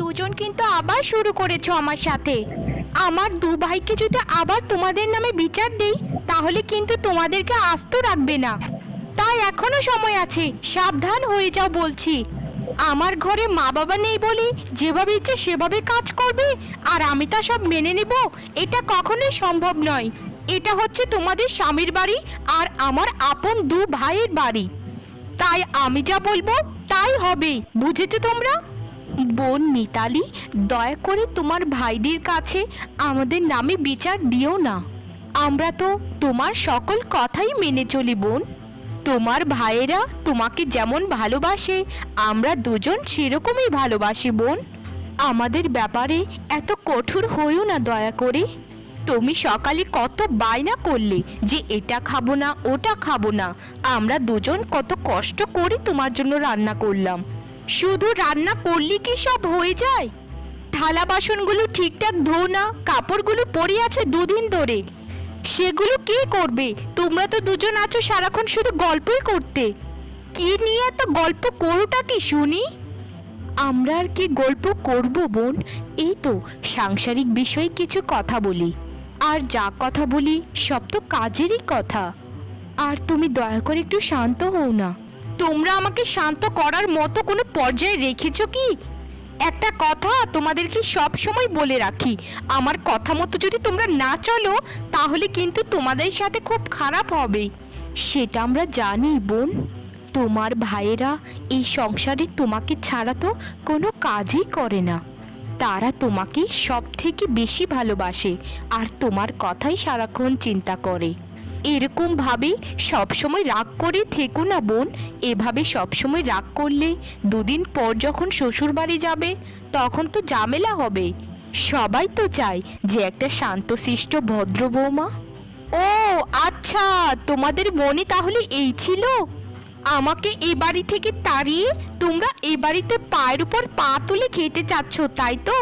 দুজন কিন্তু আবার শুরু করেছো আমার সাথে। আমার দু ভাইকে যদি আবার তোমাদের নামে বিচার দেই তাহলে কিন্তু তোমাদেরকে আস্ত রাখবে না। তাই এখনো সময় আছে, সাবধান হয়ে যাও বলছি। আমার ঘরে মা বাবা নেই বলে যেভাবে ইচ্ছে সেভাবে কাজ করবে আর আমি তা সব মেনে নেব, এটা কখনোই সম্ভব নয়। এটা হচ্ছে তোমাদের স্বামীর বাড়ি আর আমার আপন দু ভাইয়ের বাড়ি, তাই আমি যা বলবো তাই হবে, বুঝেছো তোমরা? বোন মিতালি, দয়া করে তোমার ভাইদের কাছে আমাদের নামে বিচার দিও না। আমরা তো তোমার সকল কথাই মেনে চলি বোন। তোমার ভাইয়েরা তোমাকে যেমন ভালোবাসে আমরা দুজন সেরকমই ভালোবাসি বোন। আমাদের ব্যাপারে এত কঠোর হইও না দয়া করে। তুমি সকালে কত বায়না করলে যে এটা খাবো না ওটা খাবো না, আমরা দুজন কত কষ্ট করে তোমার জন্য রান্না করলাম। শুধু রান্না করলে কি সব হয়ে যায়? থালা বাসনগুলো ঠিকঠাক ধো না, কাপড়গুলো পরে আছে দুদিন ধরে, সেগুলো কে করবে? তোমরা তো দুজন আছো সারাক্ষণ শুধু গল্পই করতে। কি নিয়ে এত গল্প করোটা কি শুনি? আমরা আর কি গল্প করব বোন, এই তো সাংসারিক বিষয়ে কিছু কথা বলি, আর যা কথা বলি সব তো কাজেরই কথা। আর তুমি দয়া করে একটু শান্ত হও না। তোমরা আমাকে শান্ত করার মতো কোনো পর্যায়ে রেখেছো কি? একটা কথা তোমাদেরকে সব সময় বলে রাখি, আমার কথা মতো যদি তোমরা না চলো তাহলে কিন্তু তোমাদের সাথে খুব খারাপ হবে। সেটা আমরা জানি বোন। তোমার ভাইয়েরা এই সংসারে তোমাকে ছাড়া তো কোনো কাজই করে না। তারা তোমাকে সব থেকে বেশি ভালোবাসে আর তোমার কথাই সারাক্ষণ চিন্তা করে। এরকম ভাবে সবসময় রাগ করে থেকো না বোন। এভাবে সবসময় রাগ করলে দুদিন পর যখন শ্বশুর বাড়ি যাবে তখন তো ঝামেলা হবে। সবাই তো চায় যে একটা শান্তশিষ্ট ভদ্র বৌমা। ও আচ্ছা, তোমাদের মনে তাহলে এই ছিল? আমাকে এ বাড়ি থেকে তাড়িয়ে তোমরা এ বাড়িতে পায়ের উপর পা তুলে খেতে চাচ্ছ, তাই তো?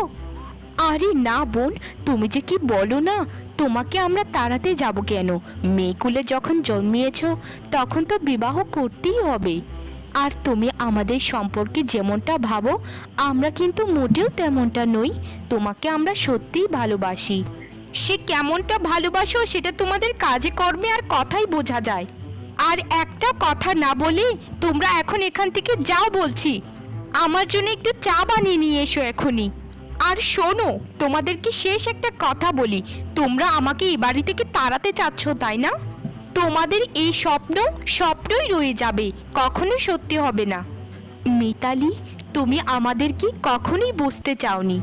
আরে না বোন, তুমি যে কি বলো না, তোমাকে আমরা তাড়াতে যাব কেন? মেয়েকুলে যখন জন্মিয়েছ তখন তো বিবাহ করতেই হবে। আর তুমি আমাদের সম্পর্কে যেমনটা ভাবো আমরা কিন্তু মোটেও তেমনটা নই। তোমাকে আমরা সত্যিই ভালোবাসি। সে কেমনটা ভালোবাসো সেটা তোমাদের কাজে কর্মে আর কথাই বোঝা যায়। আর একটা কথা না বলে তোমরা এখন এখান থেকে যাও বলছি। আমার জন্য একটু চা বানিয়ে নিয়ে এসো এখনই। আর শোনো, তোমাদেরকে শেষ একটা কথা বলি, তোমরা আমাকে এই বাড়ি থেকে তাড়াতে চাচ্ছ তাই না? তোমাদের এই স্বপ্ন স্বপ্নই রয়ে যাবে, কখনো সত্যি হবে না। মিতালি, তুমি আমাদেরকে কখনোই বুঝতে চাওনি।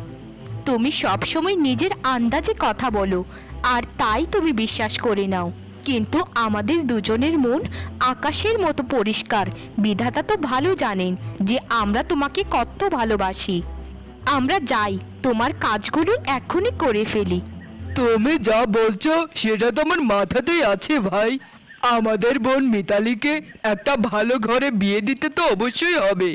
তুমি সবসময় নিজের আন্দাজে কথা বলো আর তাই তুমি বিশ্বাস করে নাও, কিন্তু আমাদের দুজনের মন আকাশের মতো পরিষ্কার। বিধাতা তো ভালো জানেন যে আমরা তোমাকে কত ভালোবাসি। আমরা যাই, তোমার কাজগুলো এখনই করে ফেলি। তুমি যা বলছো সেটা তো আমার মাথাতেই আছে ভাই। আমাদের বোন মিতালিকে একটা ভালো ঘরে বিয়ে দিতে তো অবশ্যই হবে।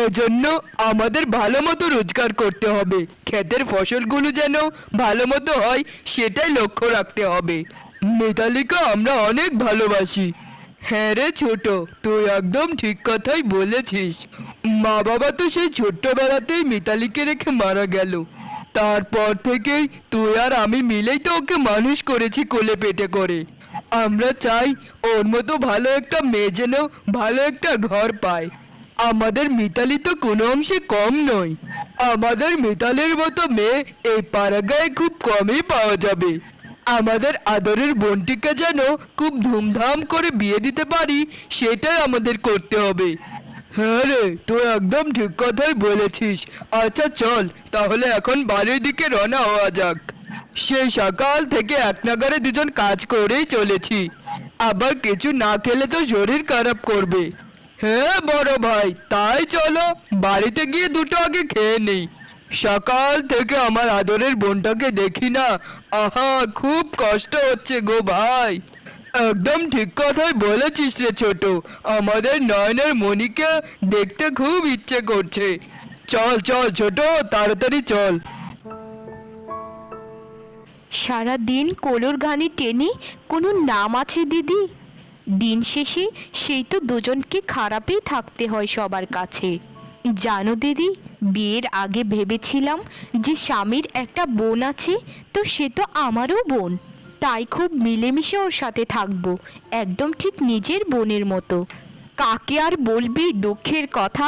এজন্য আমাদের ভালো মতো রোজগার করতে হবে, ক্ষেতের ফসলগুলো যেন ভালো মতো হয় সেটাই লক্ষ্য রাখতে হবে। মিতালিকে আমরা অনেক ভালোবাসি। হ্যাঁ রে ছোট, তুই একদম ঠিক কথাই বলেছিস। মা বাবা তো সেই ছোট্টবেলাতেই মিতালিকে রেখে মারা গেল। তারপর থেকেই তুই আর আমি মিলেই তো ওকে মানুষ করেছি কোলে পেটে করে। আমরা চাই ওর মতো ভালো একটা মেয়ে যেন ভালো একটা ঘর পায়। আমাদের মিতালি তো কোনো অংশে কম নয়। আমাদের মিতালির মতো মেয়ে এই পাড়াগাঁয়ে খুব কমই পাওয়া যাবে। আমাদের আদরের বোনটিকে যেন খুব ধুমধাম করে বিয়ে দিতে পারি সেটাই আমাদের করতে হবে। হ্যাঁ রে, তুই একদম ঠিক কথাই বলেছিস। আচ্ছা চল তাহলে এখন বাড়ির দিকে রওনা হওয়া যাক। সেই সকাল থেকে এক নাগাড়ে দুজন কাজ করেই চলেছি, আবার কিছু না খেলে তো শরীর খারাপ করবে। হ্যাঁ বড় ভাই, তাই চলো বাড়িতে গিয়ে দুটো আগে খেয়ে নেই। সকাল থেকে আমার আদরের বোনটাকে দেখি না, আহা খুব কষ্ট হচ্ছে গো ভাই। একদম ঠিক কথাই বলেছিস রে ছোট, আমাদের নয়নের মণিকে দেখতে খুব ইচ্ছে করছে। চল চল ছোট, তাড়াতাড়ি চল। সারা দিন কোলোর গানি টেনে কোনো নাম আছে দিদি? দিন শেষে সেই তো দুজনকে খারাপেই থাকতে হয় সবার কাছে। জানো দিদি, বিয়ের আগে ভেবেছিলাম যে স্বামীর একটা বোন আছে, তো সে তো আমারও বোন। তাই খুব মিলেমিশে ওর সাথে থাকবো, একদম ঠিক নিজের বোনের মতো। কাকে আর বলবি দুঃখের কথা,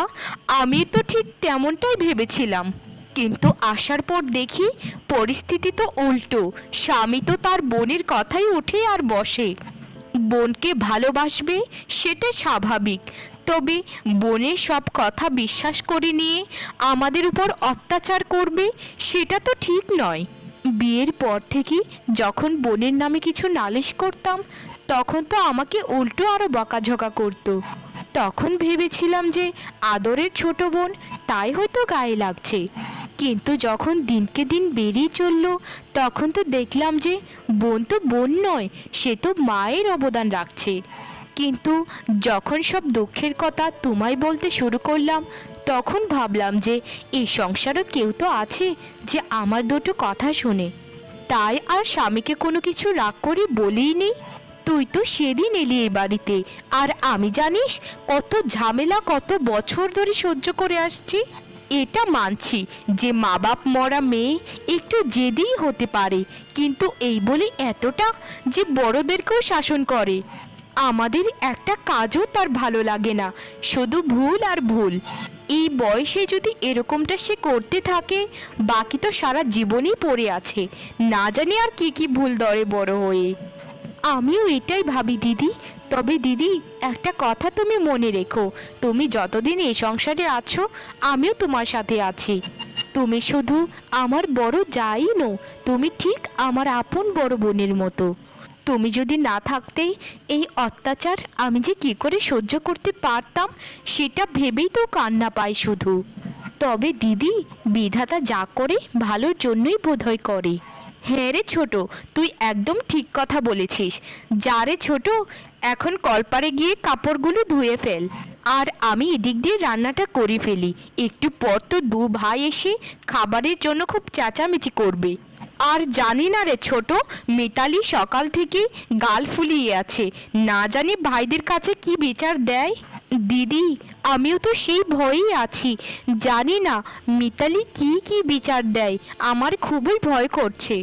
আমি তো ঠিক তেমনটাই ভেবেছিলাম। কিন্তু আসার পর দেখি পরিস্থিতি তো উল্টো। স্বামী তো তার বোনের কথাই উঠে আর বসে। বোনকে ভালোবাসবে সেটা স্বাভাবিক, তবে বোনের সব কথা বিশ্বাস করে নিয়ে আমাদের উপর অত্যাচার করবে সেটা তো ঠিক নয়। বিয়ের পর থেকে যখন বোনের নামে কিছু নালিশ করতাম, তখন তো আমাকে উল্টো আরো বকাঝকা করতো। তখন ভেবেছিলাম যে আদরের ছোট বোন, তাই হয়তো গায়ে লাগছে। কিন্তু যখন দিনকে দিন বেরিয়ে চললো, তখন তো দেখলাম যে বোন তো বোন নয়, সে তো মায়ের অবদান রাখছে। কিন্তু যখন সব দুঃখের কথা তোমায় বলতে শুরু করলাম, তখন ভাবলাম যে এই সংসারও কেউ তো আছে যে আমার দুটো কথা শুনে। তাই আর স্বামীকে কোনো কিছু রাগ করে বলিনি। তুই তো সেদিন এলি এই বাড়িতে, আর আমি জানিস কত ঝামেলা কত বছর ধরে সহ্য করে আসছি। এটা মানছি যে মা বাপ মরা মেয়ে একটু জেদি হতে পারে, কিন্তু এই বলে এতটা যে বড়দেরকেও শাসন করে। আমাদের একটা কাজও তার ভালো লাগে না, শুধু ভুল আর ভুল। এই বয়সে যদি এরকমটা সে করতে থাকে, বাকি তো সারা জীবনই পড়ে আছে, না জানি আর কি কি ভুল ধরে বড় হয়ে। আমিও এটাই ভাবি দিদি। তবে দিদি, একটা কথা তুমি মনে রেখো, তুমি যতদিন এই সংসারে আছো আমিও তোমার সাথে আছি। তুমি শুধু আমার বড় যাই নও, তুমি ঠিক আমার আপন বড় বোনের মতো। তুমি যদি না থাকতে এই অত্যাচার আমি যে কি করে সহ্য করতে পারতাম, সেটা ভেবেই তো কান্না পাই শুধু। তবে দিদি, বিধাতা যা করে ভালোর জন্যই বোধহয় করে। হ্যাঁ রে ছোট, তুই একদম ঠিক কথা বলেছিস। যা রে ছোট, এখন কলপারে গিয়ে কাপড়গুলো ধুয়ে ফেল, আর আমি এদিক দিয়ে রান্নাটা করে ফেলি। একটু পর তো দু ভাই এসে খাবারের জন্য খুব চেঁচামেচি করবে। আর জানি না রে ছোট, মিতালি সকাল থেকে গাল ফুলিয়ে আছে, না জানি ভাইদের কাছে কি বিচার দেয়। দিদি, আমিও তো সেই ভয়েই আছি, জানি না মিতালি কি কি বিচার দেয়। আমার খুবই ভয় করছে।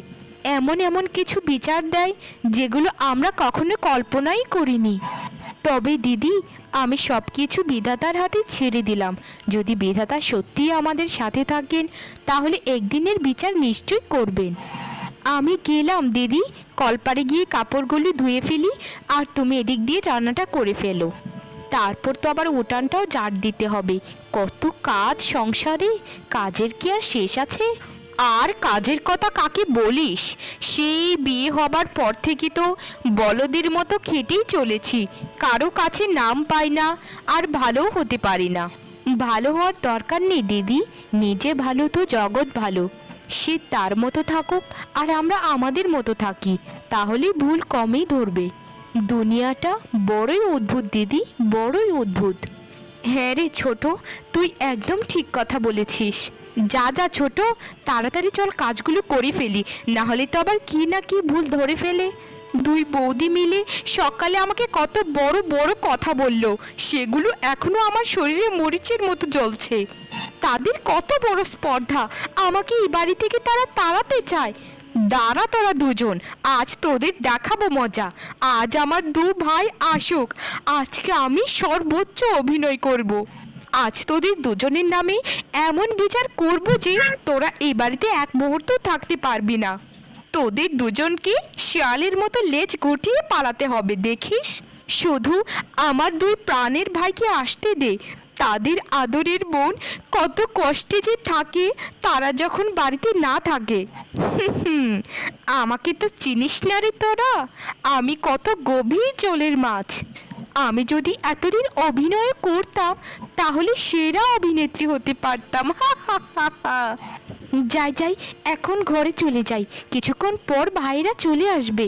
এমন এমন কিছু বিচার দেয় যেগুলো আমরা কখনো কল্পনাই করিনি। তবে দিদি, আমি সব কিছু বিধাতার হাতে ছেড়ে দিলাম। যদি বিধাতা সত্যিই আমাদের সাথে থাকেন, তাহলে একদিনের বিচার নিশ্চয়ই করবেন। আমি গেলাম দিদি, কলপারে গিয়ে কাপড়গুলো ধুয়ে ফেলি, আর তুমি এদিক দিয়ে রান্নাটা করে ফেলো। তারপর তো আবার উঠানটাও ঝাড় দিতে হবে। কত কাজ সংসারে, কাজের কি আর শেষ আছে? আর কাজের কথা কাকে বলিস, সেই বিয়ে হবার পর থেকে তো বলদের মতো খেটেই চলেছি, কারো কাছে নাম পাই না, আর ভালোও হতে পারি না। ভালো হওয়ার দরকার নেই দিদি, নিজে ভালো তো জগৎ ভালো। সে তার মতো থাকুক আর আমরা আমাদের মতো থাকি, তাহলে ভুল কমই ধরবে। দুনিয়াটা বড়ই অদ্ভুত দিদি, বড়ই অদ্ভুত। হ্যাঁ রে ছোট, তুই একদম ঠিক কথা বলেছিস। যা যা ছোট, তাড়াতাড়ি চল কাজগুলো করে ফেলি, না হলে তো আবার কি না কি ভুল ধরে ফেলে। দুই বৌদি মিলে সকালে আমাকে কত বড় বড় কথা বলল, সেগুলো এখনো আমার শরীরে মরিচের মতো জ্বলছে। তাদের কত বড় স্পর্ধা, আমাকে এই বাড়ি থেকে তারা তাড়াতে চায়। দাঁড়া তোরা দুজন, আজ তোদের দেখাবো মজা। আজ আমার দু ভাই আসুক, আজকে আমি সর্বোচ্চ অভিনয় করব। আজ তোদের দুজনের নামে এমন বিচার করব যে তোরা এই বাড়িতে এক মুহূর্ত থাকতে পারবি না। তোদের দুজনকে শিয়ালের মতো লেজ গুটিয়ে পালাতে হবে, দেখিস। শুধু আমার দুই প্রাণের ভাইকে আসতে দে। তাদের আদরের বোন কত কষ্টে যে থাকে তারা যখন বাড়িতে না থাকে। আমাকে তো চিনিস না রে তোরা, আমি কত গভীর জলের মাছ। আমি যদি এতদিন অভিনয় করতাম, তাহলে সেরা অভিনেত্রী হতে পারতাম। যাই যাই, এখন ঘরে চলে যাই, কিছুক্ষণ পর ভাইরা চলে আসবে।